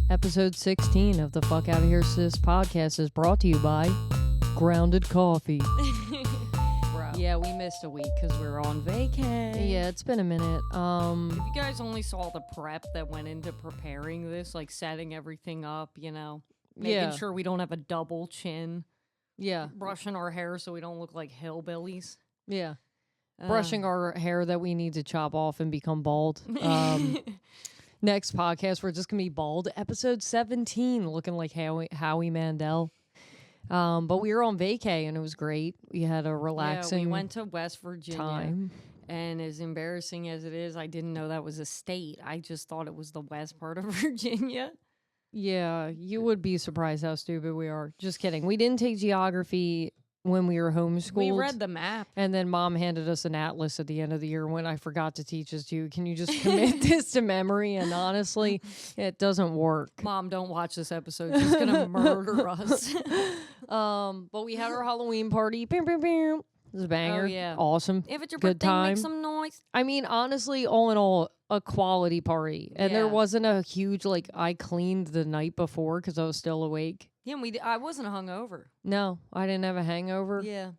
Episode 16 of the Fuck Out of Here Sis podcast is brought to you by Grounded Coffee. Bro. Yeah, we missed a week because we were on vacay. Yeah, it's been a minute. If you guys only saw the prep that went into preparing this, like setting everything up, you know, making sure we don't have a double chin. Yeah. Brushing our hair so we don't look like hillbillies. Yeah. Brushing our hair that we need to chop off and become bald. Next podcast, we're just going to be bald. Episode 17, looking like Howie Mandel. But we were on vacay, and it was great. We had a relaxing we went to West Virginia. Time. And as embarrassing as it is, I didn't know that was a state. I just thought it was the west part of Virginia. Yeah, you would be surprised how stupid we are. Just kidding. We didn't take geography when we were homeschooled. We read the map. And then Mom handed us an atlas at the end of the year when I forgot to teach us to. Can you just commit this to memory? And honestly, it doesn't work. Mom, don't watch this episode. She's going to murder us. But we had our Halloween party. Bam, bam, bam. It was a banger. Oh, yeah. Awesome. If it's your Good birthday, time. make some noise. I mean, honestly, all in all, a quality party. And there wasn't a huge, like, I cleaned the night before because I was still awake. Yeah, I wasn't hungover. No, I didn't have a hangover. Yeah.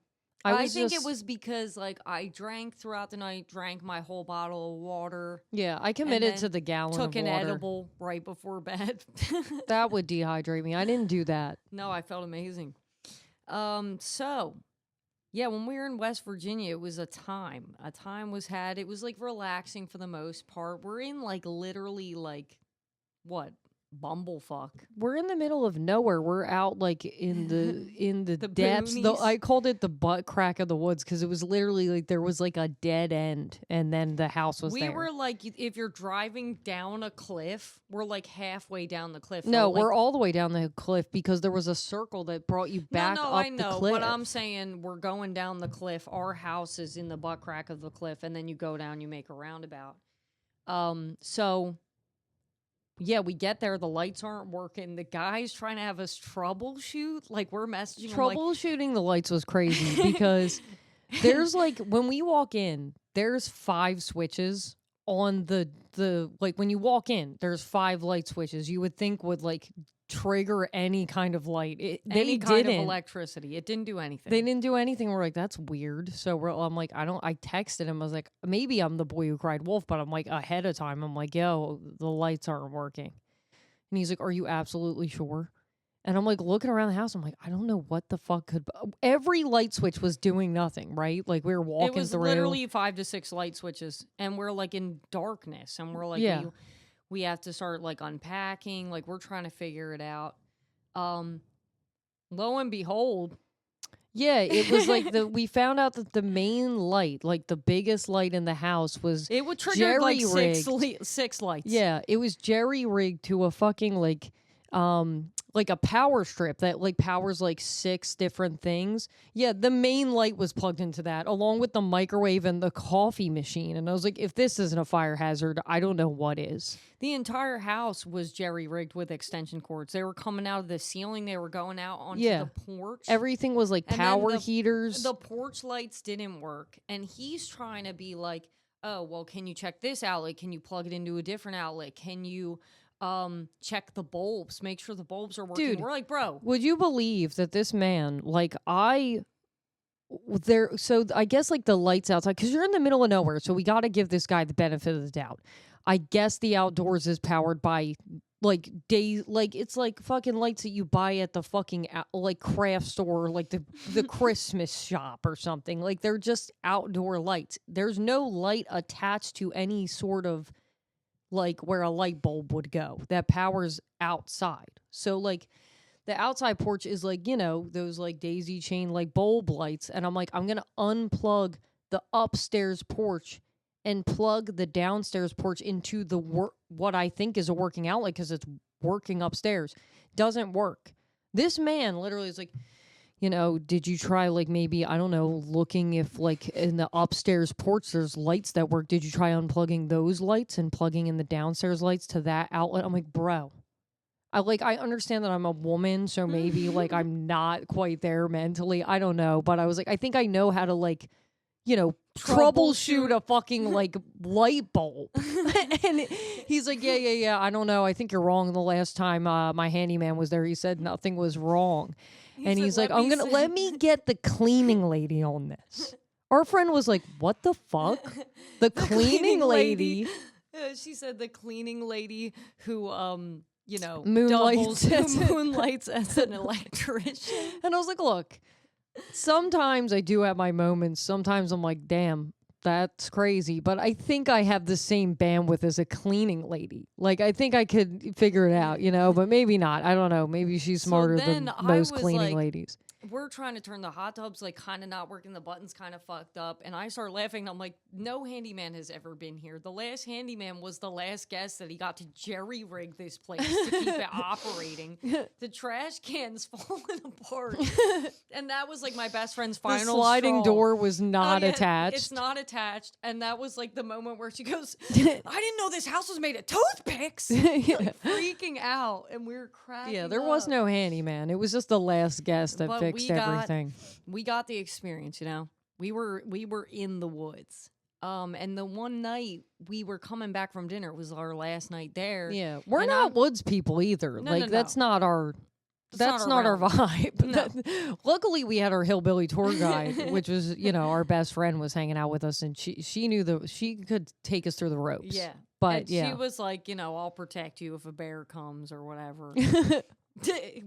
I think it was because, like, I drank throughout the night, drank my whole bottle of water. Yeah, I committed to the gallon of water. Took an edible right before bed. That would dehydrate me. I didn't do that. No, I felt amazing. Yeah, when we were in West Virginia, it was a time. A time was had. It was, like, relaxing for the most part. We're in, like, literally, like, what? Bumblefuck. We're in the middle of nowhere. We're out like in the depths. I called it the butt crack of the woods because it was literally like there was like a dead end, and then the house was there. We were like, if you're driving down a cliff, we're like halfway down the cliff. No, like, we're all the way down the cliff because there was a circle that brought you back up I know, the cliff. But I'm saying we're going down the cliff. Our house is in the butt crack of the cliff, and then you go down, you make a roundabout. Yeah, we get there. The lights aren't working. The guy's trying to have us troubleshoot. Like, we're messaging him, troubleshooting the lights was crazy because there's like when we walk in, there's 5 switches on the like when you walk in, there's 5 light switches. You would think would like trigger any kind of light. Any kind of electricity. It didn't do anything. They didn't do anything. We're like, that's weird. So I'm like, I texted him. I was like, maybe I'm the boy who cried wolf, but I'm like ahead of time. I'm like, yo, the lights aren't working. And he's like, are you absolutely sure? And I'm like looking around the house. I'm like, I don't know what the fuck could. Every light switch was doing nothing, right? Like we were walking through. It was literally 5 to 6 light switches, and we're like in darkness, and we're like, yeah. We have to start like unpacking, like we're trying to figure it out. Lo and behold, yeah, it was like we found out that the main light, like the biggest light in the house, was it would trigger like 6 lights. Yeah, it was jerry rigged to a fucking like a power strip that like powers like 6 different things. Yeah, the main light was plugged into that along with the microwave and the coffee machine. And I was like, if this isn't a fire hazard, I don't know what is. The entire house was jerry rigged with extension cords. They were coming out of the ceiling. They were going out onto the porch. Everything was like power heaters. The porch lights didn't work. And he's trying to be like, oh, well, can you check this outlet? Can you plug it into a different outlet? Can you check the bulbs, make sure the bulbs are working? Dude, we're like, bro, would you believe that this man, like so I guess like the lights outside, because you're in the middle of nowhere, so we got to give this guy the benefit of the doubt. I guess the outdoors is powered by like it's like fucking lights that you buy at the fucking like craft store, like the Christmas shop or something. Like they're just outdoor lights. There's no light attached to any sort of like where a light bulb would go that powers outside. So like the outside porch is like, you know, those like daisy chain like bulb lights. And I'm like, I'm going to unplug the upstairs porch and plug the downstairs porch into the what I think is a working outlet because it's working upstairs. Doesn't work. This man literally is like, you know, did you try like maybe, I don't know, looking if like in the upstairs porch there's lights that work. Did you try unplugging those lights and plugging in the downstairs lights to that outlet? I'm like, bro, I understand that I'm a woman, so maybe like I'm not quite there mentally. I don't know. But I was like, I think I know how to like, troubleshoot a fucking like light bulb. And he's like, yeah. I don't know. I think you're wrong. The last time my handyman was there, he said nothing was wrong. And he's like, let me get the cleaning lady on this. Our friend was like, what the fuck? The cleaning lady. She said the cleaning lady who, moonlights moonlights as an electrician. And I was like, look, sometimes I do have my moments. Sometimes I'm like, damn, that's crazy. But I think I have the same bandwidth as a cleaning lady. Like, I think I could figure it out, but maybe not. I don't know. Maybe she's smarter than most cleaning ladies. We're trying to turn the hot tubs, like, kind of not working. The buttons kind of fucked up. And I start laughing. And I'm like, no handyman has ever been here. The last handyman was the last guest that he got to jerry-rig this place to keep it operating. The trash can's falling apart. And that was, like, my best friend's final The sliding straw. door was not attached. It's not attached. And that was, like, the moment where she goes, I didn't know this house was made of toothpicks. Like, freaking out. And we were cracking Yeah, there was no handyman. It was just the last guest that fixed everything. We got the experience, We were in the woods. And the one night we were coming back from dinner, it was our last night there. Yeah. We're not woods people either. No. That's not our vibe. No. Luckily we had our hillbilly tour guide, which was, our best friend was hanging out with us, and she knew she could take us through the ropes. Yeah. But and she was like, I'll protect you if a bear comes or whatever.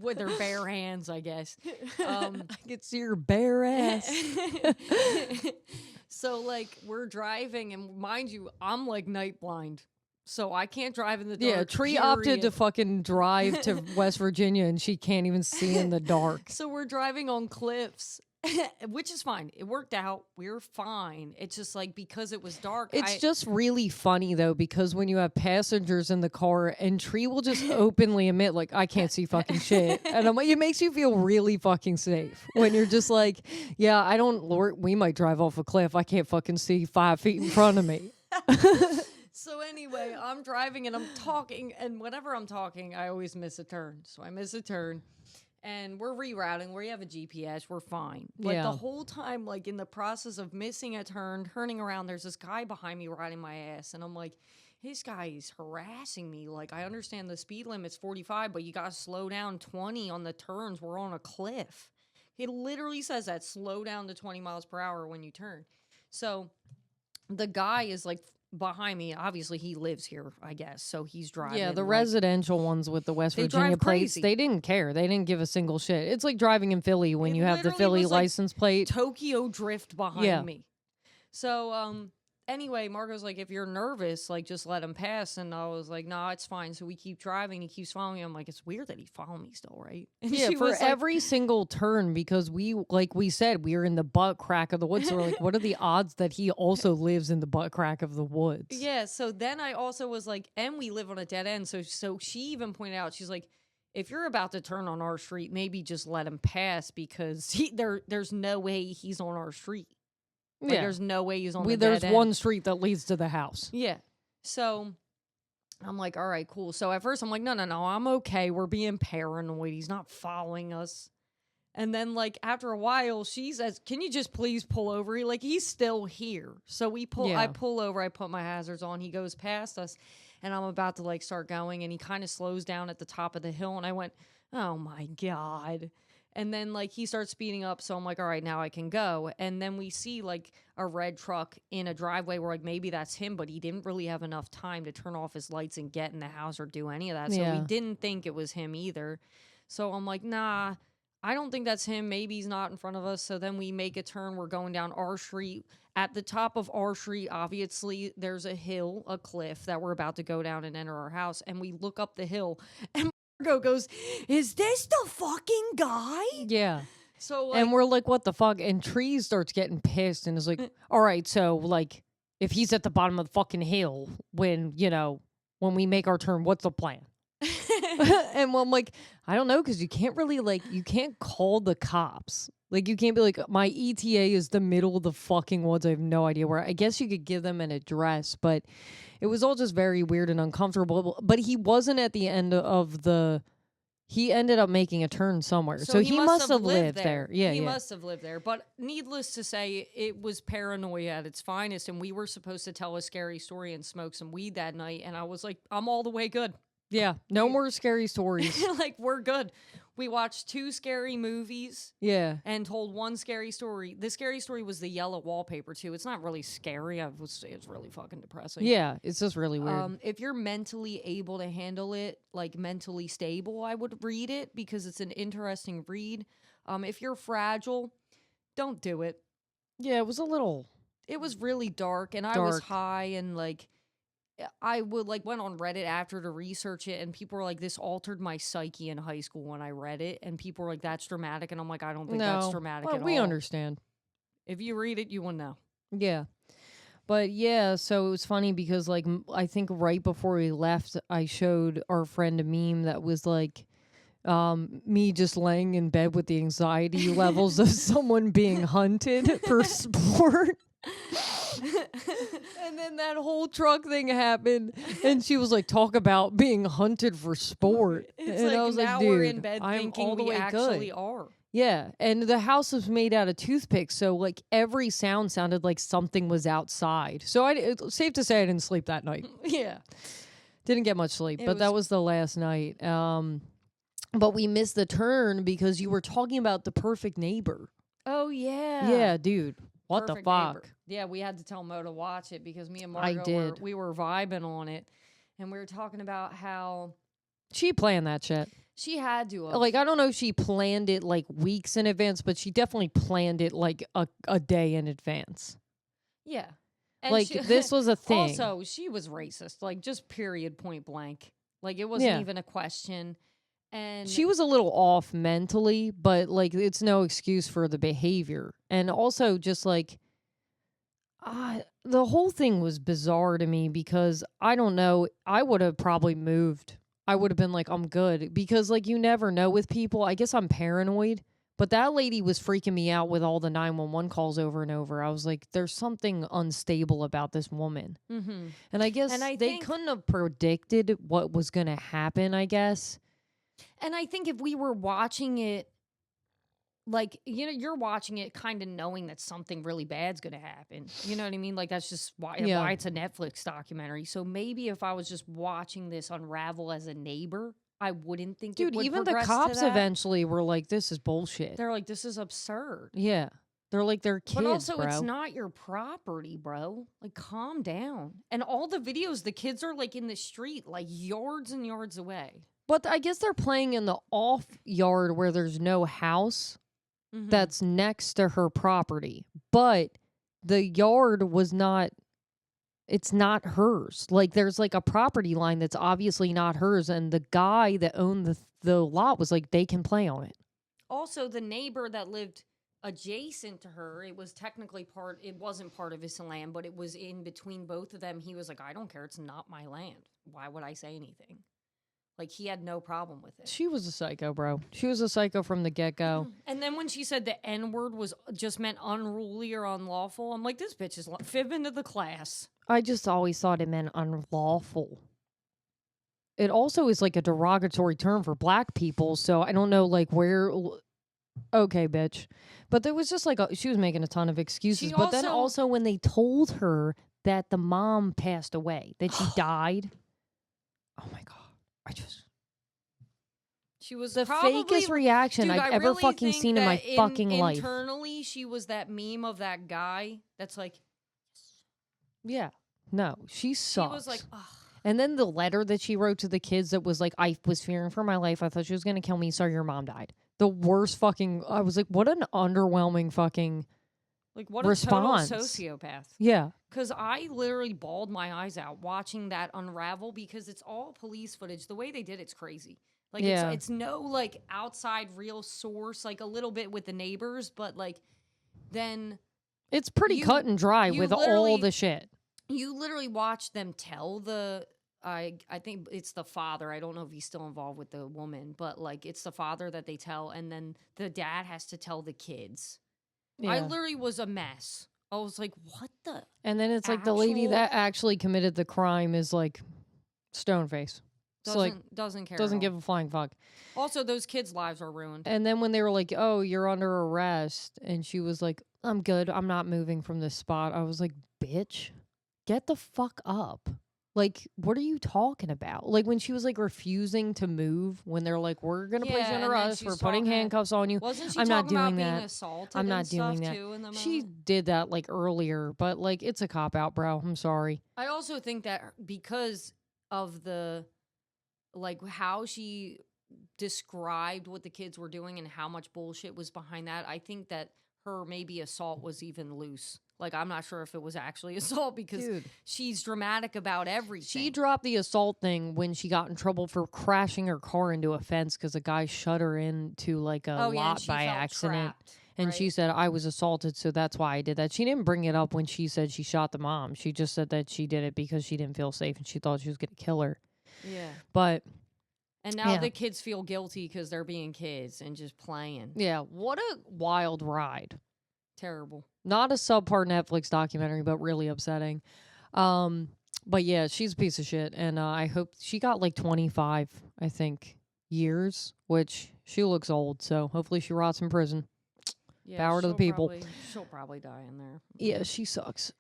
With their bare hands, I guess. I could see your bare ass. So, like, we're driving, and mind you, I'm, like, night blind. So I can't drive in the dark. Yeah, Tree opted to fucking drive to West Virginia, and she can't even see in the dark. So we're driving on cliffs. Which is fine. It worked out. We're fine. It's just like because it was dark. It's just really funny though, because when you have passengers in the car and Tree will just openly admit like, I can't see fucking shit. And I'm like, it makes you feel really fucking safe when you're just like, yeah, we might drive off a cliff. I can't fucking see 5 feet in front of me. So anyway, I'm driving and I'm talking, and whenever I'm talking, I always miss a turn. So I miss a turn. And we're rerouting. We have a GPS. We're fine. But the whole time, like, in the process of missing a turn, turning around, there's this guy behind me riding my ass. And I'm like, this guy is harassing me. Like, I understand the speed limit's 45, but you got to slow down 20 on the turns. We're on a cliff. It literally says that, slow down to 20 miles per hour when you turn. So the guy is, like, behind me. Obviously he lives here, I guess, so he's driving. Yeah, the residential ones with the West Virginia plates, they didn't care. They didn't give a single shit. It's like driving in Philly when you have the Philly license plate. Tokyo drift behind me. So anyway, Marco's like, if you're nervous, like, just let him pass. And I was like, nah, it's fine. So we keep driving. He keeps following me. I'm like, it's weird that he followed me still, right? And yeah, for every single turn, because we said, we are in the butt crack of the woods. So we're like, what are the odds that he also lives in the butt crack of the woods? Yeah, so then I also was like, and we live on a dead end. So she even pointed out, she's like, if you're about to turn on our street, maybe just let him pass, because there's no way he's on our street. Like, there's no way he's on the There's dead end. one street that leads to the house. Yeah. So I'm like, all right, cool. So at first I'm like, no, I'm okay. We're being paranoid. He's not following us. And then, like, after a while, she says, can you just please pull over? He's still here. So I pull over. I put my hazards on. He goes past us, and I'm about to, like, start going, and he kind of slows down at the top of the hill, and I went, oh, my God. And then, like, he starts speeding up, so I'm like, all right, now I can go. And then we see, like, a red truck in a driveway where, like, maybe that's him, but he didn't really have enough time to turn off his lights and get in the house or do any of that. So we didn't think it was him either. So I'm like, nah, I don't think that's him. Maybe he's not in front of us. So then we make a turn. We're going down our street. At the top of our street, obviously, there's a hill, a cliff that we're about to go down and enter our house. And we look up the hill, and goes, is this the fucking guy? Yeah. So, like, and we're like, what the fuck? And Tree starts getting pissed and is like, all right, so, like, if he's at the bottom of the fucking hill when we make our turn, what's the plan? And I'm like, I don't know, because you can't really, like, you can't call the cops. Like, you can't be like, my ETA is the middle of the fucking woods. I have no idea where. I guess you could give them an address, but it was all just very weird and uncomfortable. But he wasn't at the end of He ended up making a turn somewhere. So he must have lived there. Yeah, he must have lived there. But needless to say, it was paranoia at its finest. And we were supposed to tell a scary story and smoke some weed that night. And I was like, I'm all the way good. Yeah, no more scary stories. Like, we're good. We watched 2 scary movies. Yeah. And told 1 scary story. The scary story was the yellow wallpaper, too. It's not really scary. I would say it's really fucking depressing. Yeah, it's just really weird. If you're mentally able to handle it, like mentally stable, I would read it because it's an interesting read. If you're fragile, don't do it. Yeah, it was a little... It was really dark, and I was high, and like... I would went on Reddit after to research it, and people were like, this altered my psyche in high school when I read it, and people were like, that's dramatic, and I'm like, I don't think that's dramatic at all. We understand. If you read it, you will know. Yeah. But yeah, so it was funny because I think right before we left, I showed our friend a meme that was like me just laying in bed with the anxiety levels of someone being hunted for sport. And then that whole truck thing happened, and she was like, "Talk about being hunted for sport." It's and I was now like, "Dude, we're in bed I'm thinking all the we way actually good." are. Yeah, and the house was made out of toothpicks, so every sound sounded like something was outside. So it's safe to say I didn't sleep that night. Yeah, didn't get much sleep, but that was the last night. But we missed the turn because you were talking about The Perfect Neighbor. Oh yeah, yeah, dude. What Perfect the fuck? Neighbor. Yeah, we had to tell Mo to watch it because me and Margo we were vibing on it, and we were talking about how she planned that shit. She had to have. I don't know if she planned it weeks in advance, but she definitely planned it a day in advance. Yeah. And this was a thing. Also, she was racist. Just period, point blank. It wasn't even a question. And she was a little off mentally, but it's no excuse for the behavior. And also just the whole thing was bizarre to me because I don't know, I would have probably moved. I would have been like, I'm good, because you never know with people. I guess I'm paranoid, but that lady was freaking me out with all the 911 calls over and over. I was like, there's something unstable about this woman. Mm-hmm. And I guess they couldn't have predicted what was going to happen, I guess. And I think if we were watching it, you're watching it kind of knowing that something really bad's going to happen. You know what I mean? That's just why it's a Netflix documentary. So maybe if I was just watching this unravel as a neighbor, I wouldn't think it would even the cops eventually were like, this is bullshit. They're like, this is absurd. Yeah. They're like, they're kids, but also, bro. It's not your property, bro. Calm down. And all the videos, the kids are in the street, yards and yards away. But I guess they're playing in the off yard where there's no house. Mm-hmm. That's next to her property, but the yard was not, it's not hers. There's a property line that's obviously not hers, and the guy that owned the lot was like, they can play on it. Also, the neighbor that lived adjacent to her, it was technically it wasn't part of his land, but it was in between both of them. He was like, I don't care, it's not my land. Why would I say anything? He had no problem with it. She was a psycho, bro. She was a psycho from the get-go. And then when she said the N-word was just meant unruly or unlawful, I'm like, this bitch is fibbing to the class. I just always thought it meant unlawful. It also is a derogatory term for black people, so I don't know where... Okay, bitch. But there was just she was making a ton of excuses. But then also when they told her that the mom passed away, that she died... Oh my God. She was the fakest reaction I've ever fucking seen in my fucking life. Internally, she was that meme of that guy that's yeah, no, she sucks. She was like, ugh. And then the letter that she wrote to the kids that was I was fearing for my life. I thought she was going to kill me. Sorry, your mom died. The worst fucking, I was like, what an underwhelming fucking what response. A total sociopath. Yeah. Because I literally bawled my eyes out watching that unravel because it's all police footage. The way they did it's crazy. It's no outside real source, a little bit with the neighbors, but then it's pretty cut and dry with all the shit. You literally watch them tell I think it's the father. I don't know if he's still involved with the woman, but it's the father that they tell, and then the dad has to tell the kids. Yeah. I literally was a mess. I was like, what the? And then it's the lady that actually committed the crime is Stoneface. doesn't care. Doesn't give a flying fuck. Also, those kids' lives are ruined. And then when they were like, "Oh, you're under arrest," and she was like, "I'm good. I'm not moving from this spot." I was like, "Bitch, get the fuck up." Like, what are you talking about? Like, when she was like refusing to move, when they're like, "We're gonna place you under arrest. We're putting handcuffs on you." Wasn't she I'm not talking about doing being that. assaulted I'm not and stuff doing that. too in the She moment? did that like earlier, but like it's a cop out, bro. I'm sorry. I also think that because of the like how she described what the kids were doing and how much bullshit was behind that, I think that her maybe assault was even loose. Like, I'm not sure if it was actually assault because Dude. she's dramatic about everything. She dropped the assault thing when she got in trouble for crashing her car into a fence because a guy shut her into like a and lot she by felt accident. trapped, And right? she said, "I was assaulted, so that's why I did that." She didn't bring it up when she said she shot the mom. She just said that she did it because she didn't feel safe and she thought she was going to kill her. Yeah. But And now yeah. the kids feel guilty because they're being kids and just playing. Yeah, what a wild ride. Terrible. Not a subpar Netflix documentary, but really upsetting. But yeah, she's a piece of shit. And I hope she got like 25, I think, years, which she looks old. So hopefully she rots in prison. Yeah, Power to the people. She'll probably die in there. Yeah, she sucks.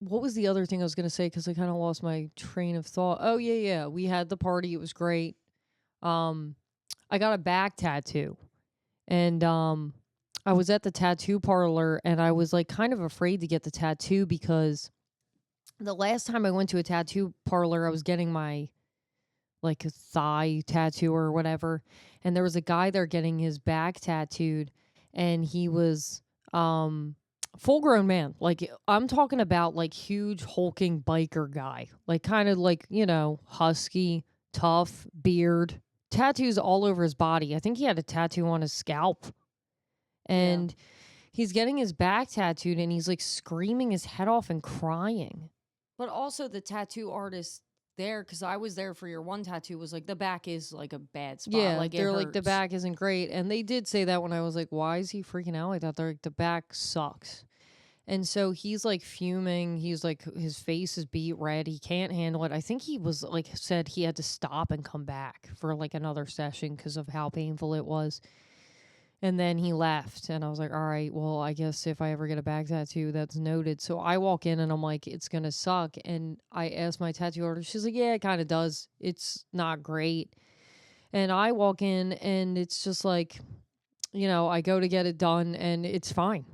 What was the other thing I was going to say? Because I kind of lost my train of thought. Oh, yeah. We had the party. It was great. I got a back tattoo. And I was at the tattoo parlor and I was like kind of afraid to get the tattoo because the last time I went to a tattoo parlor, I was getting my like thigh tattoo or whatever. And there was a guy there getting his back tattooed and he was full grown man. Like I'm talking about like huge hulking biker guy. Like kind of like, you know, husky, tough, beard, tattoos all over his body. I think he had a tattoo on his scalp. And he's getting his back tattooed and he's like screaming his head off and crying. But also the tattoo artist there, because I was there for your one tattoo, was like the back is like a bad spot. Yeah, like they're like the back isn't great. And they did say that when I was like, why is he freaking out like that? They're like, the back sucks. And so he's like fuming. He's like, his face is beet red. He can't handle it. I think he was like, said he had to stop and come back for like another session because of how painful it was. And then he left, and I was like, all right, well, I guess if I ever get a back tattoo, that's noted. So I walk in, and I'm like, it's going to suck. And I asked my tattoo artist, she's like, yeah, it kind of does. It's not great. And I walk in, and it's just like, you know, I go to get it done, and it's fine.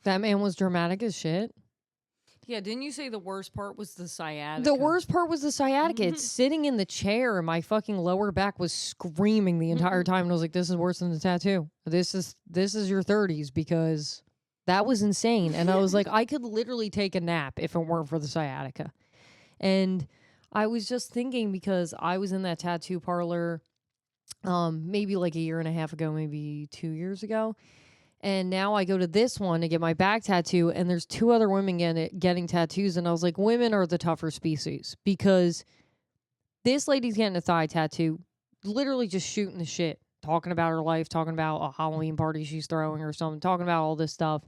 That man was dramatic as shit. Yeah, didn't you say the worst part was the sciatica? The worst part was the sciatica. It's sitting in the chair, and my fucking lower back was screaming the entire time. And I was like, "This is worse than the tattoo. This is your 30s because that was insane." And I was like, I could literally take a nap if it weren't for the sciatica. And I was just thinking because I was in that tattoo parlor, maybe like a year and a half ago, maybe 2 years ago. And now I go to this one to get my back tattoo, and there's two other women getting tattoos. And I was like, women are the tougher species because this lady's getting a thigh tattoo, literally just shooting the shit, talking about her life, talking about a Halloween party she's throwing or something, talking about all this stuff,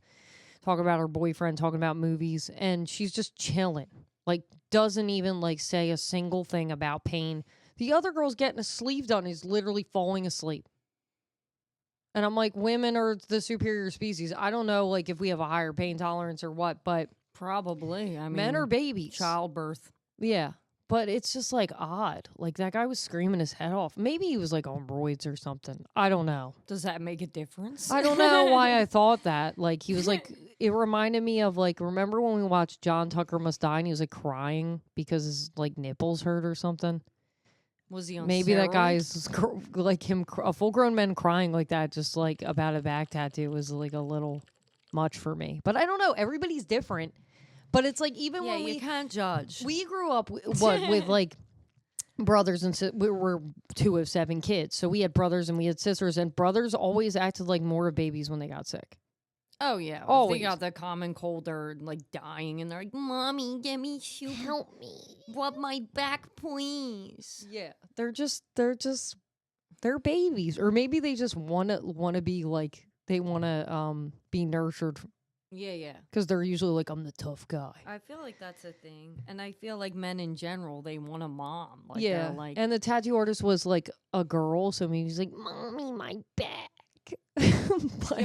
talking about her boyfriend, talking about movies. And she's just chilling, like doesn't even like say a single thing about pain. The other girl's getting a sleeve done, is literally falling asleep. And I'm like, women are the superior species. I don't know, like, if we have a higher pain tolerance or what, but probably. I mean, men are babies. Childbirth. Yeah. But it's just, like, odd. Like, that guy was screaming his head off. Maybe he was, like, on roids or something. I don't know. Does that make a difference? I don't know why I thought that. Like, he was, like, it reminded me of, like, remember when we watched John Tucker Must Die and he was, like, crying because his, like, nipples hurt or something? Was he on Maybe steroids? that guy's like him, a full-grown man crying like that, just like about a back tattoo, was like a little much for me. But I don't know. Everybody's different. But it's like even when you can't judge. We grew up with like brothers and we were 2 of 7 kids, so we had brothers and we had sisters, and brothers always acted like more of babies when they got sick. Oh, yeah. Always. They got the common cold, they're like dying, and they're like, Mommy, get me soup. Help me. Rub my back, please. Yeah. They're babies. Or maybe they just wanna be like, they wanna be nurtured Yeah. Because they're usually like, I'm the tough guy. I feel like that's a thing. And I feel like men in general, they want a mom. Like, yeah. they're like, And the tattoo artist was like a girl. So maybe he's like, Mommy, my back.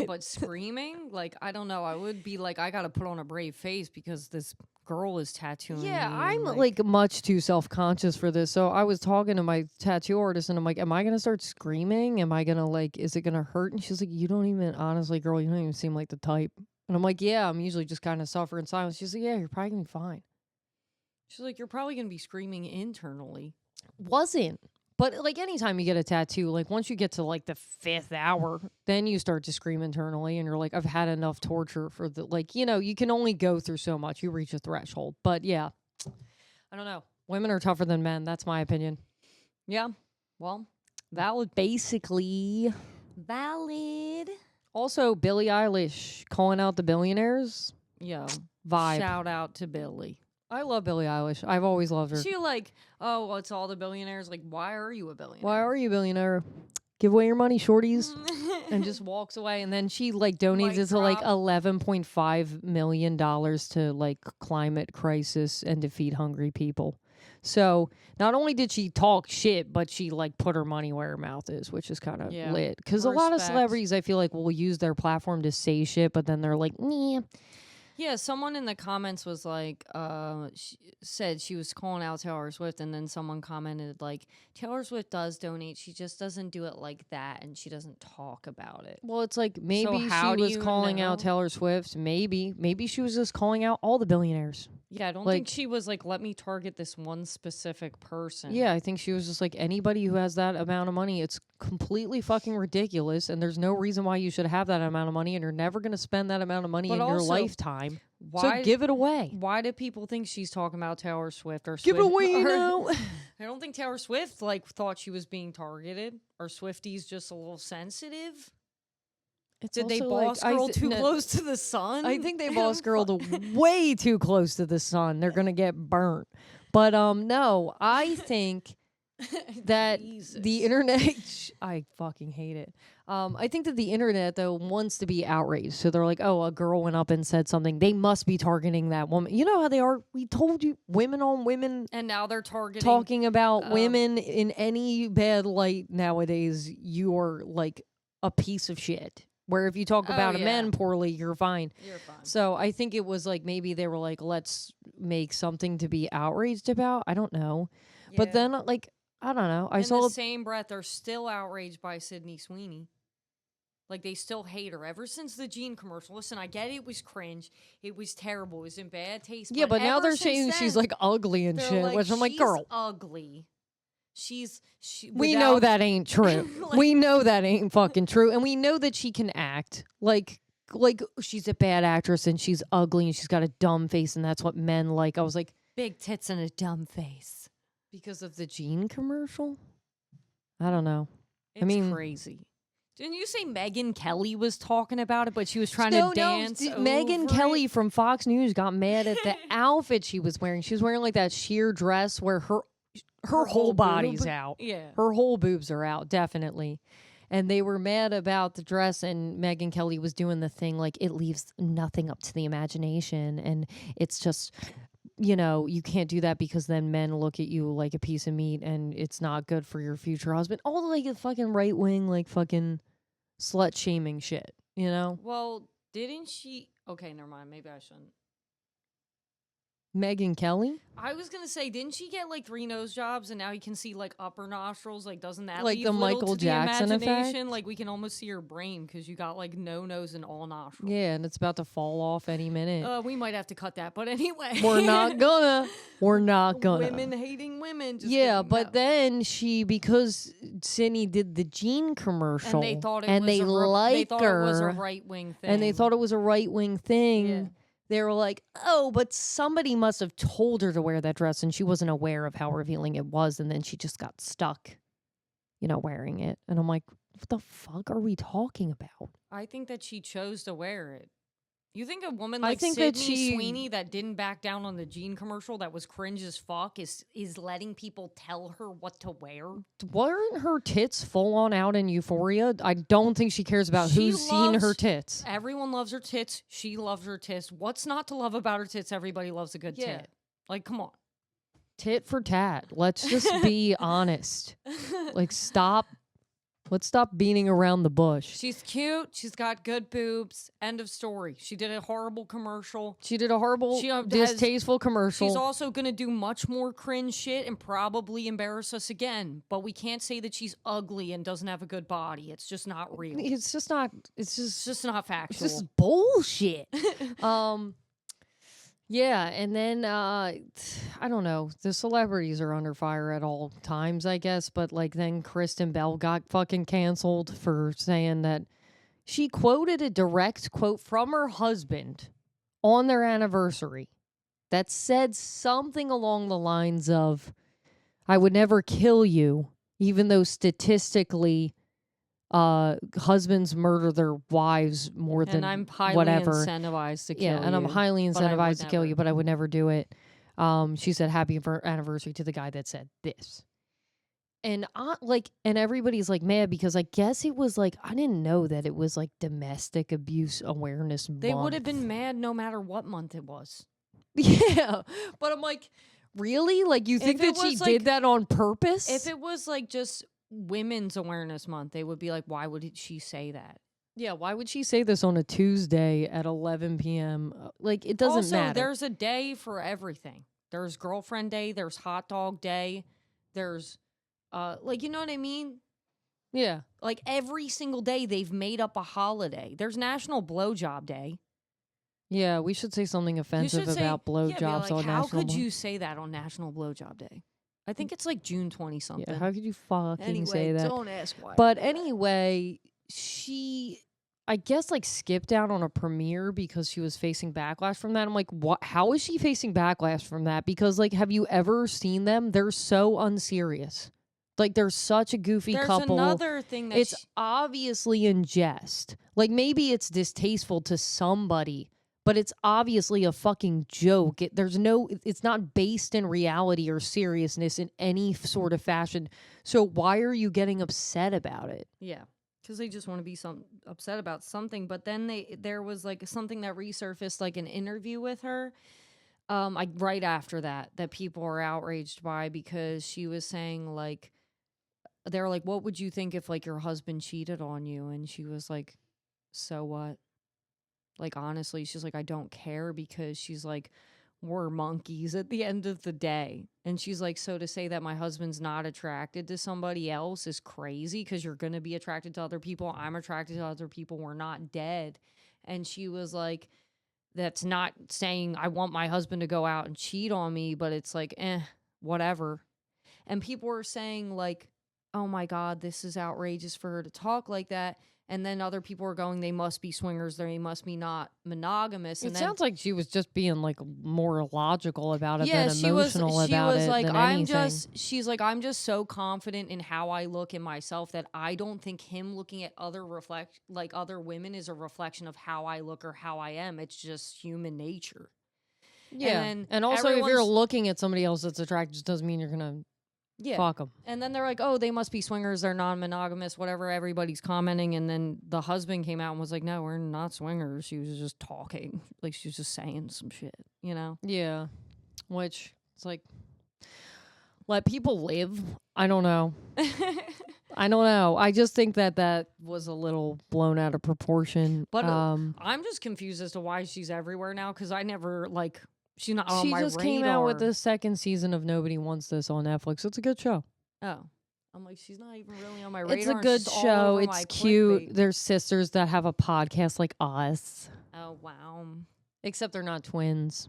but screaming? Like, I don't know. I would be like, I got to put on a brave face because this girl is tattooing me. I'm like much too self-conscious for this. So I was talking to my tattoo artist and I'm like, am I going to start screaming? Am I going to like, is it going to hurt? And she's like, you don't even, honestly, girl, you don't even seem like the type. And I'm like, yeah, I'm usually just kind of suffer in silence. She's like, yeah, you're probably going to be fine. She's like, you're probably going to be screaming internally. Wasn't. But like anytime you get a tattoo, like once you get to like the 5th hour, then you start to scream internally and you're like, I've had enough torture for the, like, you know, you can only go through so much. You reach a threshold. But yeah, I don't know. Women are tougher than men. That's my opinion. Yeah. Well, Valid. Basically. valid. Also, Billie Eilish calling out the billionaires. Yeah. Vibe. Shout out to Billie. I love Billie Eilish. I've always loved her. She like, oh, well, it's all the billionaires. Like, why are you a billionaire? Why are you a billionaire? Give away your money, shorties. And just walks away. And then she like donates it to like $11.5 million to like climate crisis and to feed hungry people. So not only did she talk shit, but she like put her money where her mouth is, which is kind of lit. Because a lot of celebrities, I feel like, will use their platform to say shit, but then they're like, nah. Yeah, someone in the comments was like, said she was calling out Taylor Swift, and then someone commented like, Taylor Swift does donate, she just doesn't do it like that, and she doesn't talk about it. Well, it's like maybe she was calling out Taylor Swift. Maybe she was just calling out all the billionaires. Yeah, I don't think she was like, let me target this one specific person. Yeah, I think she was just like, anybody who has that amount of money, it's completely fucking ridiculous, and there's no reason why you should have that amount of money, and you're never going to spend that amount of money in your lifetime. So give it away. Why do people think she's talking about Taylor Swift or Swift? Give it away, you know. I don't think Taylor Swift like thought she was being targeted, or Swifties just a little sensitive. Did they boss girl too close to the sun? I think they boss girl way too close to the sun. They're gonna get burnt. But no, I think that the internet, I fucking hate it. I think that the internet though wants to be outraged. So they're like, oh, a girl went up and said something. They must be targeting that woman. You know how they are. We told you, women on women. And now they're talking about women in any bad light nowadays. You are like a piece of shit. Where if you talk about a man poorly, you're fine. You're fine. So I think it was like maybe they were like, let's make something to be outraged about. I don't know. Yeah. But then like, I don't know. In the same breath, they're still outraged by Sydney Sweeney. Like, they still hate her ever since the Jean commercial. Listen, I get it was cringe. It was terrible. It was in bad taste. Yeah, but now they're saying she's like ugly and shit. Like, which I'm like, girl. Ugly. We know that ain't true. We know that ain't fucking true. And we know that she can act. Like she's a bad actress and she's ugly and she's got a dumb face and that's what men like. I was like, big tits and a dumb face. Because of the Jean commercial? I don't know. It's crazy. Didn't you say Megyn Kelly was talking about it, but she was trying to dance? No, Megyn Kelly from Fox News got mad at the outfit she was wearing. She was wearing like that sheer dress where her whole body's out. Yeah. Her whole boobs are out, definitely. And they were mad about the dress, and Megyn Kelly was doing the thing like it leaves nothing up to the imagination. And it's just, you know, you can't do that because then men look at you like a piece of meat and it's not good for your future husband. All the like the fucking right wing, like fucking slut shaming shit, you know? Well, didn't she? Okay, never mind. Maybe I shouldn't. Megyn Kelly? I was gonna say, didn't she get like 3 nose jobs and now you can see like upper nostrils? Like, doesn't that like leave the little Michael to Jackson the imagination? effect? Like, we can almost see her brain because you got like no nose and all nostrils. Yeah, and it's about to fall off any minute. We might have to cut that, but anyway, we're not gonna. Women hating women. Just but then because Sydney did the Jean commercial, and they thought it and was they liked her, it was a right wing thing, and they thought it was a right wing thing. Yeah. They were like, oh, but somebody must have told her to wear that dress and she wasn't aware of how revealing it was. And then she just got stuck, you know, wearing it. And I'm like, what the fuck are we talking about? I think that she chose to wear it. You think a woman I like think that Sydney Sweeney that didn't back down on the jean commercial that was cringe as fuck is letting people tell her what to wear? Weren't her tits full on out in Euphoria? I don't think she cares about who's seen her tits. Everyone loves her tits. She loves her tits. What's not to love about her tits? Everybody loves a good tit. Like, come on. Tit for tat. Let's just be honest. Like, stop. Let's stop beating around the bush. She's cute. She's got good boobs. End of story. She did a horrible commercial. She did a horrible, distasteful commercial. She's also going to do much more cringe shit and probably embarrass us again. But we can't say that she's ugly and doesn't have a good body. It's just not real. It's just not. It's just not factual. It's just bullshit. Yeah, and then I don't know. The celebrities are under fire at all times, I guess. But like then Kristen Bell got fucking canceled for saying that she quoted a direct quote from her husband on their anniversary that said something along the lines of, "I would never kill you, even though statistically husbands murder their wives more than I'm highly whatever. incentivized to kill you. Yeah, and I'm highly incentivized to kill you, but I would never do it." She said happy anniversary to the guy that said this. And and everybody's like mad because I guess it was like, I didn't know that it was like Domestic Abuse Awareness Month. They would have been mad no matter what month it was. Yeah, but I'm like, really? Like, you think that she did that on purpose? If it was like just Women's Awareness Month, they would be like, why would she say that? Yeah, why would she say this on a Tuesday at 11 p.m.? Like, it doesn't matter. There's a day for everything. There's Girlfriend Day, there's Hot Dog Day, there's, like, you know what I mean? Yeah. Like, every single day they've made up a holiday. There's National Blowjob Day. Yeah, we should say something offensive about blowjobs on National. How could you say that on National Blowjob Day? I think it's like June 20 something. Yeah, how could you fucking say that? Don't ask why. But anyway, she, I guess, like skipped out on a premiere because she was facing backlash from that. I'm like, what? How is she facing backlash from that? Because like, have you ever seen them? They're so unserious. Like, they're such a goofy couple. There's another thing that it's obviously in jest. Like, maybe it's distasteful to somebody, but it's obviously a fucking joke. It's not based in reality or seriousness in any sort of fashion. So why are you getting upset about it? Yeah, because they just want to be upset about something. But then there was like something that resurfaced, like an interview with her. Right after that people were outraged by, because she was saying like, they're like, what would you think if like your husband cheated on you? And she was like, so what? Like, honestly, she's like, I don't care, because she's like, we're monkeys at the end of the day. And she's like, so to say that my husband's not attracted to somebody else is crazy, because you're going to be attracted to other people. I'm attracted to other people. We're not dead. And she was like, that's not saying I want my husband to go out and cheat on me, but it's like, whatever. And people were saying like, oh my God, this is outrageous for her to talk like that. And then other people were going, they must be swingers, they must be not monogamous. And it sounds like she was just being like more logical about it than emotional about it. She's like, I'm just so confident in how I look in myself that I don't think him looking at other women is a reflection of how I look or how I am. It's just human nature. Yeah. And also, if you're looking at somebody else that's attractive, just doesn't mean you're going to fuck them. And then they're like, oh, they must be swingers, they're non-monogamous, whatever, everybody's commenting. And then the husband came out and was like, no, we're not swingers. She was just talking. Like, she was just saying some shit, you know? Yeah. Which, it's like, let people live. I don't know. I don't know. I just think that was a little blown out of proportion. But I'm just confused as to why she's everywhere now, because I never, like... She's not on my radar. She just came out with the second season of Nobody Wants This on Netflix. It's a good show. Oh. I'm like, she's not even really on my radar. It's a good show. It's cute. There's sisters that have a podcast like us. Oh, wow. Except they're not twins.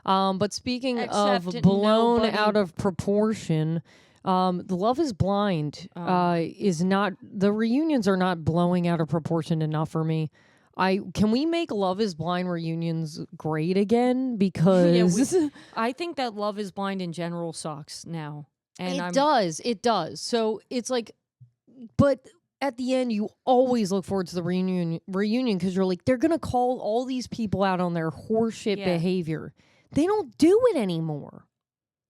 But speaking of blown out of proportion, the Love is Blind is not... The reunions are not blowing out of proportion enough for me. Can we make Love is Blind reunions great again? Because I think that Love is Blind in general sucks now. And it does. So it's like, but at the end, you always look forward to the reunion because you're like, they're going to call all these people out on their horseshit behavior. They don't do it anymore.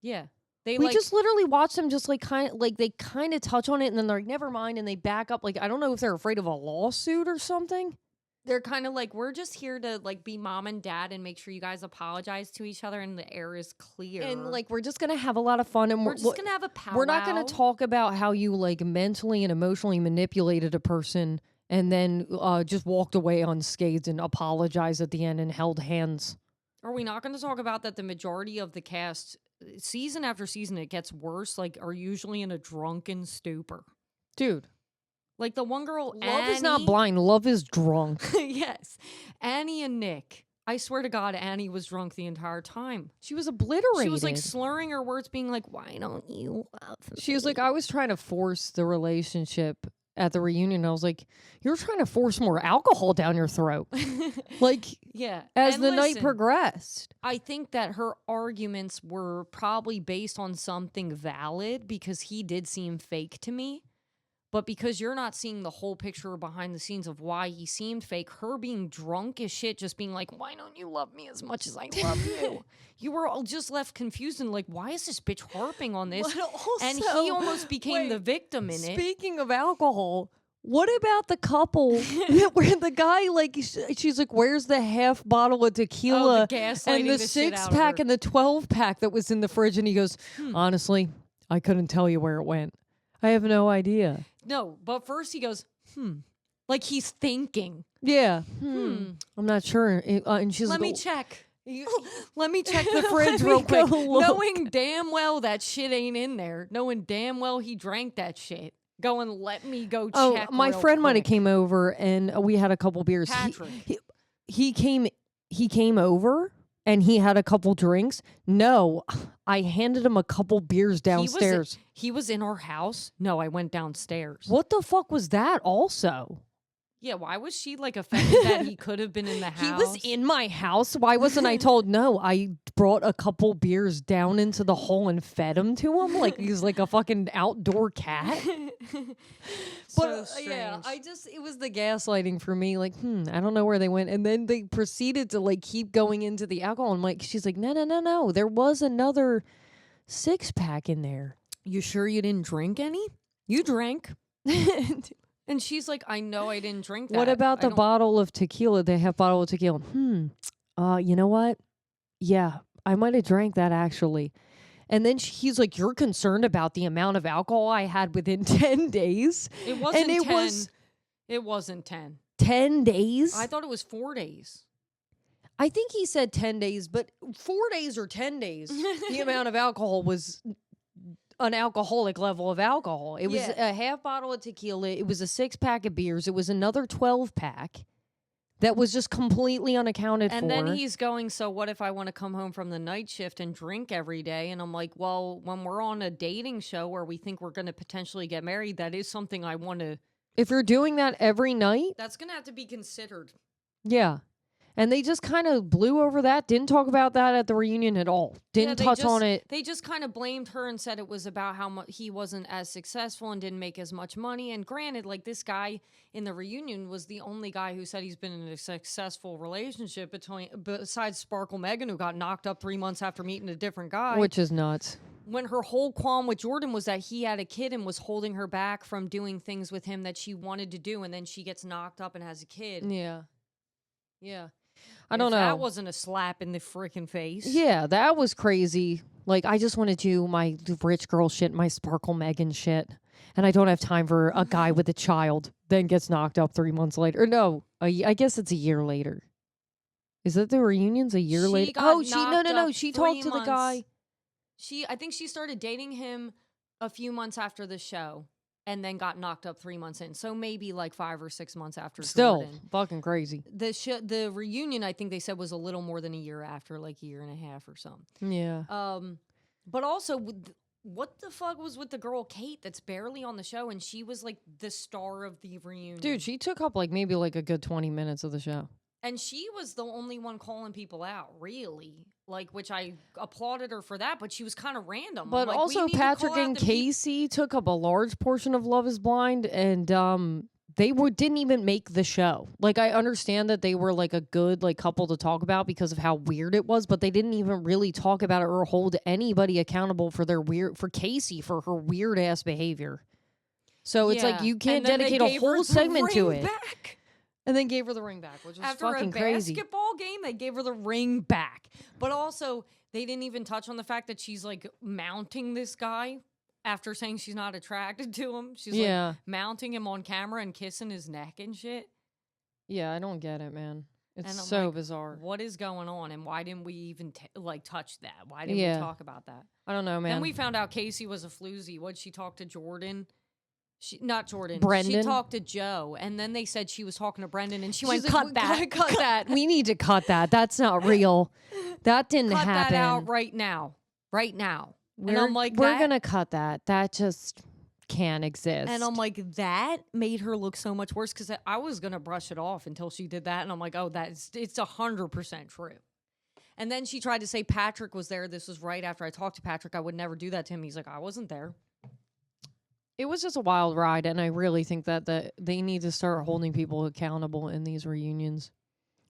Yeah. We just literally watch them just like they kind of touch on it and then they're like, never mind, and they back up. Like, I don't know if they're afraid of a lawsuit or something. They're kind of like, we're just here to like be mom and dad and make sure you guys apologize to each other and the air is clear. And like, we're just going to have a lot of fun. And we're just going to have a powwow. We're not going to talk about how you like mentally and emotionally manipulated a person and then just walked away unscathed and apologized at the end and held hands. Are we not going to talk about that the majority of the cast, season after season, it gets worse, like are usually in a drunken stupor? Dude. Like the one girl, Love is not blind. Love is drunk. Yes. Annie and Nick. I swear to God, Annie was drunk the entire time. She was obliterated. She was like slurring her words, being like, why don't you love me? She was like, I was trying to force the relationship at the reunion. I was like, you're trying to force more alcohol down your throat. Like, yeah. As the night progressed. I think that her arguments were probably based on something valid because he did seem fake to me. But because you're not seeing the whole picture behind the scenes of why he seemed fake, her being drunk as shit, just being like, why don't you love me as much as I love you? You were all just left confused and like, why is this bitch harping on this? Also, and he almost became the victim in it. Speaking of alcohol, what about the couple where the guy, like, she's like, where's the half bottle of tequila and the 6-pack and the 12-pack that was in the fridge? And he goes, honestly, I couldn't tell you where it went. I have no idea. No, but first he goes, like he's thinking. Yeah. I'm not sure. And she's Let like, me check. Let me check the fridge real quick. Knowing damn well that shit ain't in there. Knowing damn well he drank that shit. Going, let me go check. Oh, my friend might have came over and we had a couple beers. Patrick. He came over and he had a couple drinks. No, I handed him a couple beers downstairs. He was in our house? No, I went downstairs. What the fuck was that also? Yeah, why was she like offended that he could have been in the house? He was in my house. Why wasn't I told? No, I brought a couple beers down into the hole and fed him to him like he's like a fucking outdoor cat. But yeah, it was the gaslighting for me. Like, I don't know where they went. And then they proceeded to like keep going into the alcohol. And like, she's like, no. There was another 6-pack in there. You sure you didn't drink any? You drank. And she's like, I know I didn't drink that. What about the bottle of tequila? They have bottle of tequila. You know what? Yeah, I might have drank that actually. And then he's like, you're concerned about the amount of alcohol I had within 10 days? It wasn't 10. It wasn't 10. 10 days? I thought it was 4 days. I think he said 10 days, but 4 days or 10 days, the amount of alcohol was an alcoholic level of alcohol. It was a half bottle of tequila. It was a 6-pack of beers. It was another 12-pack that was just completely unaccounted for. And then he's going, so what if I want to come home from the night shift and drink every day? And I'm like, well, when we're on a dating show where we think we're going to potentially get married, that is something I want to... If you're doing that every night? That's going to have to be considered. Yeah. And they just kind of blew over that. Didn't talk about that at the reunion at all. Didn't touch on it. They just kind of blamed her and said it was about how much he wasn't as successful and didn't make as much money. And granted, like this guy in the reunion was the only guy who said he's been in a successful relationship besides Sparkle Megan, who got knocked up 3 months after meeting a different guy. Which is nuts. When her whole qualm with Jordan was that he had a kid and was holding her back from doing things with him that she wanted to do. And then she gets knocked up and has a kid. Yeah. Yeah. I don't know. That wasn't a slap in the freaking face. Yeah, that was crazy. Like, I just want to do my rich girl shit, my Sparkle Megan shit. And I don't have time for a guy with a child, then gets knocked up 3 months later. Or no, I guess it's a year later. Is that the reunion's a year later? No. She talked to the guy. I think she started dating him a few months after the show. And then got knocked up 3 months in. So maybe like 5 or 6 months after. Still Jordan. fucking crazy. The reunion, I think they said, was a little more than a year after, like a year and a half or something. Yeah. But also, what the fuck was with the girl Kate that's barely on the show? And she was like the star of the reunion. Dude, she took up like maybe like a good 20 minutes of the show. And she was the only one calling people out, really. Like, which I applauded her for that, but she was kind of random. But also, Patrick and Casey took up a large portion of Love is Blind, and didn't even make the show. Like, I understand that they were like a good like couple to talk about because of how weird it was, but they didn't even really talk about it or hold anybody accountable for for Casey for her weird ass behavior. So it's like you can't dedicate a whole segment to it. Back. And then gave her the ring back, which was After fucking crazy. After a basketball game, they gave her the ring back. But also, they didn't even touch on the fact that she's like mounting this guy after saying she's not attracted to him. She's like mounting him on camera and kissing his neck and shit. Yeah, I don't get it, man. It's so like, bizarre. What is going on? And why didn't we even touch that? Why didn't we talk about that? I don't know, man. Then we found out Casey was a floozy. What'd she talk to Jordan? Not Jordan. Brendan. She talked to Joe, and then they said she was talking to Brendan, and she went, "Cut that, cut that. We need to cut that. That's not real. That didn't happen. Cut that out right now, right now." And I'm like, we're gonna cut that. That just can't exist. And I'm like, that made her look so much worse because I was gonna brush it off until she did that, and I'm like, oh, it's 100% true. And then she tried to say Patrick was there. This was right after I talked to Patrick. I would never do that to him. He's like, I wasn't there. It was just a wild ride, and I really think that they need to start holding people accountable in these reunions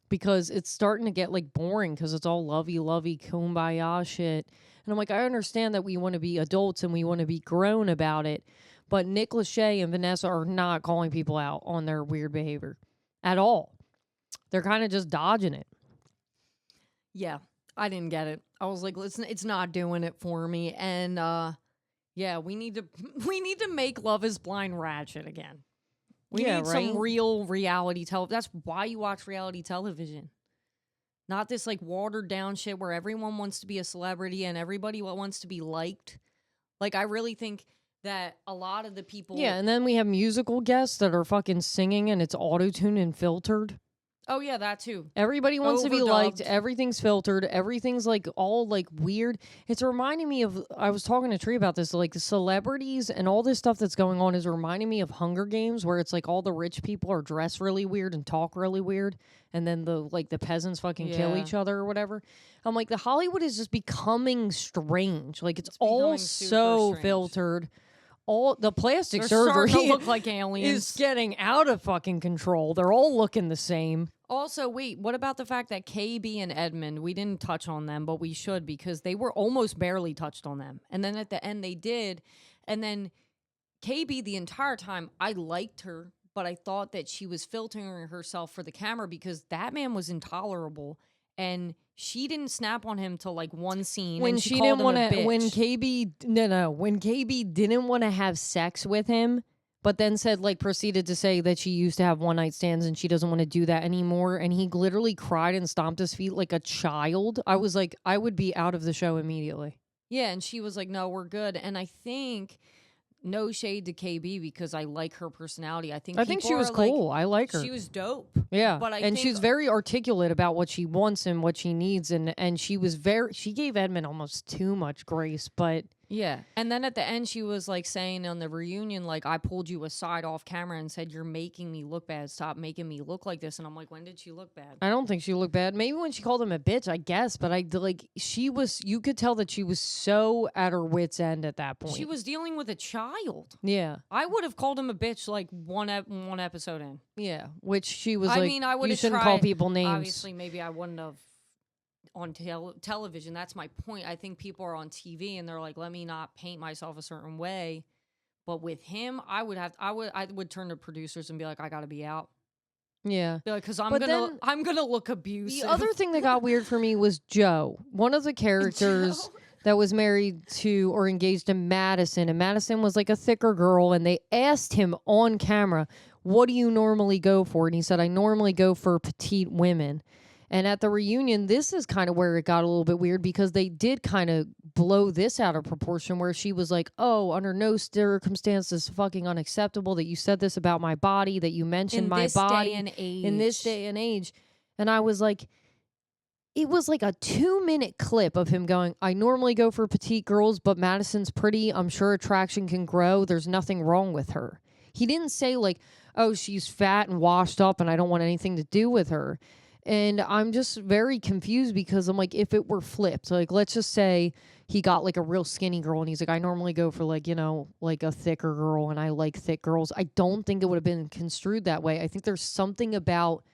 because it's starting to get like boring because it's all lovey-lovey kumbaya shit. And I'm like, I understand that we want to be adults and we want to be grown about it, but Nick Lachey and Vanessa are not calling people out on their weird behavior at all. They're kind of just dodging it. Yeah, I didn't get it. I was like, listen, it's not doing it for me, and yeah, we need to make Love is Blind Ratchet again. We need some real reality television. That's why you watch reality television. Not this like watered down shit where everyone wants to be a celebrity and everybody wants to be liked. Like, I really think that a lot of the people... Yeah, and then we have musical guests that are fucking singing and it's auto-tuned and filtered. Oh, yeah, that too. Everybody wants to be liked. Everything's filtered. Everything's like all like weird. It's reminding me of, I was talking to Tree about this, like the celebrities and all this stuff that's going on is reminding me of Hunger Games, where it's like all the rich people are dressed really weird and talk really weird. And then the peasants fucking kill each other or whatever. I'm like, the Hollywood is just becoming strange. Like it's all so filtered. All the plastic surgery look like aliens. Is getting out of fucking control. They're all looking the same. Also, wait, what about the fact that KB and Edmund, we didn't touch on them, but we should because they were almost barely touched on them. And then at the end they did. And then KB, the entire time, I liked her, but I thought that she was filtering herself for the camera because that man was intolerable. And she didn't snap on him till like one scene. When and she didn't want to, when KB didn't want to have sex with him, but then proceeded to say that she used to have one night stands and she doesn't want to do that anymore. And he literally cried and stomped his feet like a child. I was like, I would be out of the show immediately. Yeah. And she was like, no, we're good. And I think, no shade to KB because I like her personality. I think she was cool. I like her. She was dope. Yeah. But she's very articulate about what she wants and what she needs. And she gave Edmund almost too much grace, but yeah. And then at the end, she was like saying on the reunion, like, I pulled you aside off camera and said, you're making me look bad. Stop making me look like this. And I'm like, when did she look bad? I don't think she looked bad. Maybe when she called him a bitch, I guess. But you could tell that she was so at her wit's end at that point. She was dealing with a child. Yeah. I would have called him a bitch like one episode in. Yeah. Which she was you shouldn't call people names. Obviously, maybe I wouldn't have. On television, that's my point. I think people are on TV and they're like, let me not paint myself a certain way. But with him, I would turn to producers and be like, I gotta be out. Yeah, because I'm gonna look abusive. The other thing that got weird for me was Joe, one of the characters that was married to or engaged to Madison, and Madison was like a thicker girl, and they asked him on camera, what do you normally go for? And he said, I normally go for petite women. And at the reunion, this is kind of where it got a little bit weird because they did kind of blow this out of proportion where she was like, oh, under no circumstances fucking unacceptable that you said this about my body, that you mentioned my body in this day and age. And I was like, it was like a 2-minute clip of him going, I normally go for petite girls, but Madison's pretty. I'm sure attraction can grow. There's nothing wrong with her. He didn't say like, oh, she's fat and washed up and I don't want anything to do with her. And I'm just very confused because I'm like, if it were flipped, like, let's just say he got like a real skinny girl, and he's like, I normally go for like, you know, like a thicker girl, and I like thick girls. I don't think it would have been construed that way. I think there's something about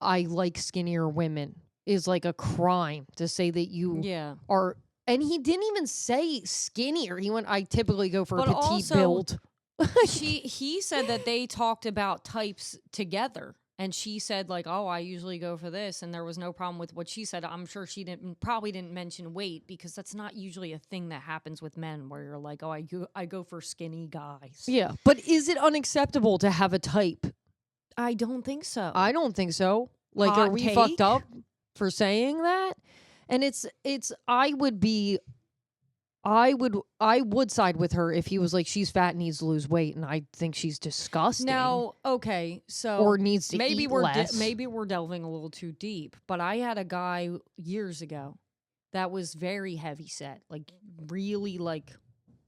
I like skinnier women is like a crime to say that you are. And he didn't even say skinnier. He went, I typically go for a petite also, build. He said that they talked about types together. And she said, like, oh, I usually go for this. And there was no problem with what she said. I'm sure she probably didn't mention weight, because that's not usually a thing that happens with men where you're like, oh, I go for skinny guys. Yeah. But is it unacceptable to have a type? I don't think so. I don't think so. Like, Hot are we take? fucked up for saying that? And I would side with her if he was like, she's fat and needs to lose weight, and I think she's disgusting. Now, okay, so or needs to maybe eat we're less. maybe we're delving a little too deep, but I had a guy years ago that was very heavy set, like really like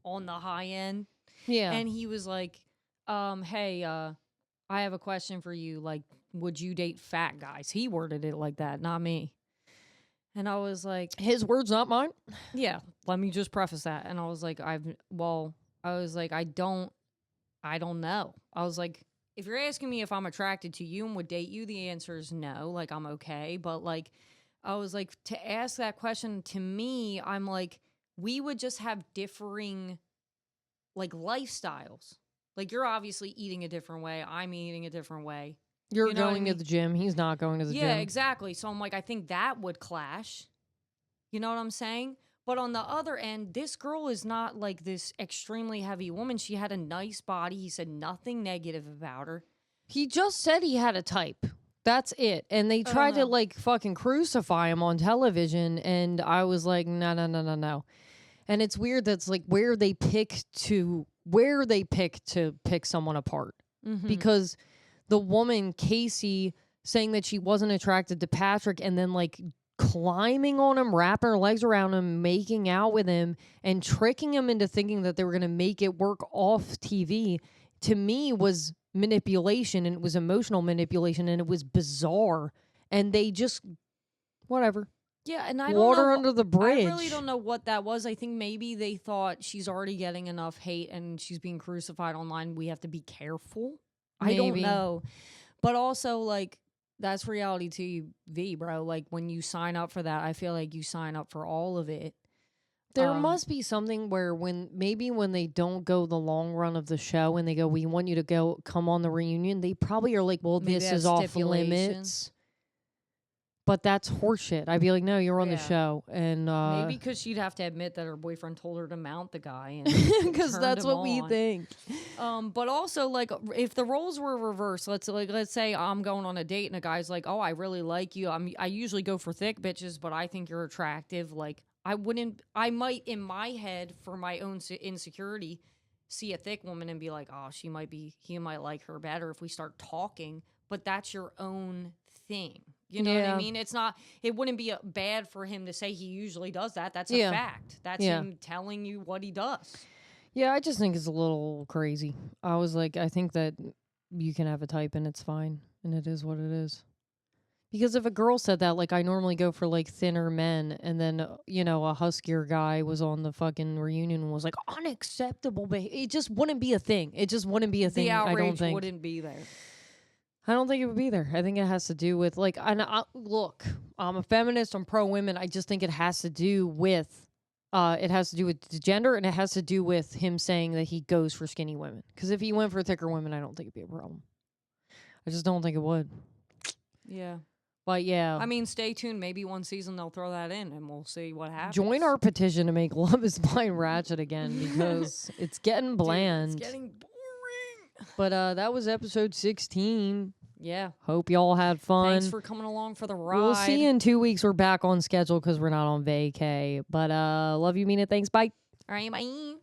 on the high end. Yeah. And he was like, hey, I have a question for you. Like, would you date fat guys? He worded it like that, not me. And I was like, his words, not mine. Yeah, let me just preface that. And I was like, I don't know. I was like, if you're asking me if I'm attracted to you and would date you, the answer is no. Like, I'm okay. But like, I was like, to ask that question to me, I'm like, we would just have differing like lifestyles. Like, you're obviously eating a different way. I'm eating a different way. You're You know going what I mean? to the gym. He's not going to the gym. Yeah, exactly. So I'm like, I think that would clash. You know what I'm saying? But on the other end, this girl is not like this extremely heavy woman. She had a nice body. He said nothing negative about her. He just said he had a type. That's it. And they tried to like fucking crucify him on television. And I was like, no. And it's weird that's like where they pick to pick someone apart. Mm-hmm. Because the woman, Casey, saying that she wasn't attracted to Patrick and then like climbing on him, wrapping her legs around him, making out with him, and tricking him into thinking that they were going to make it work off TV, to me was manipulation, and it was emotional manipulation, and it was bizarre. And they just, whatever. Yeah, and I water don't know, under the bridge. I really don't know what that was. I think maybe they thought she's already getting enough hate and she's being crucified online. We have to be careful. Maybe. I don't know. But also, like, that's reality TV, bro. Like, when you sign up for that, I feel like you sign up for all of it. There must be something where when they don't go the long run of the show and they go, we want you to come on the reunion, they probably are like, well, Maybe this is off limits. But that's horseshit. I'd be like, no, you're on the show. And maybe because she'd have to admit that her boyfriend told her to mount the guy. Because that's what we think. But also, like, if the roles were reversed, let's say I'm going on a date and a guy's like, oh, I really like you. I usually go for thick bitches, but I think you're attractive. Like, I might, in my head, for my own insecurity, see a thick woman and be like, oh, he might like her better if we start talking. But that's your own thing. You know what I mean? It wouldn't be bad for him to say he usually does that. That's a fact. That's him telling you what he does. Yeah, I just think it's a little crazy. I was like, I think that you can have a type and it's fine. And it is what it is. Because if a girl said that, like, I normally go for, like, thinner men, and then, a huskier guy was on the fucking reunion and was like, unacceptable behavior. It just wouldn't be a thing. It just wouldn't be a thing, the outrage I don't think. wouldn't be there. I don't think it would be there. I think it has to do with, like, look, I'm a feminist, I'm pro-women. I just think it has to do with, the gender, and it has to do with him saying that he goes for skinny women. Because if he went for thicker women, I don't think it'd be a problem. I just don't think it would. Yeah. But yeah. I mean, stay tuned. Maybe one season they'll throw that in and we'll see what happens. Join our petition to make Love is Blind Ratchet again, because it's getting bland. Dude, it's getting boring. But that was episode 16. Yeah. Hope y'all had fun. Thanks for coming along for the ride. We'll see you in 2 weeks. We're back on schedule because we're not on vacay. But love you, mean it. Thanks. Bye. All right, bye.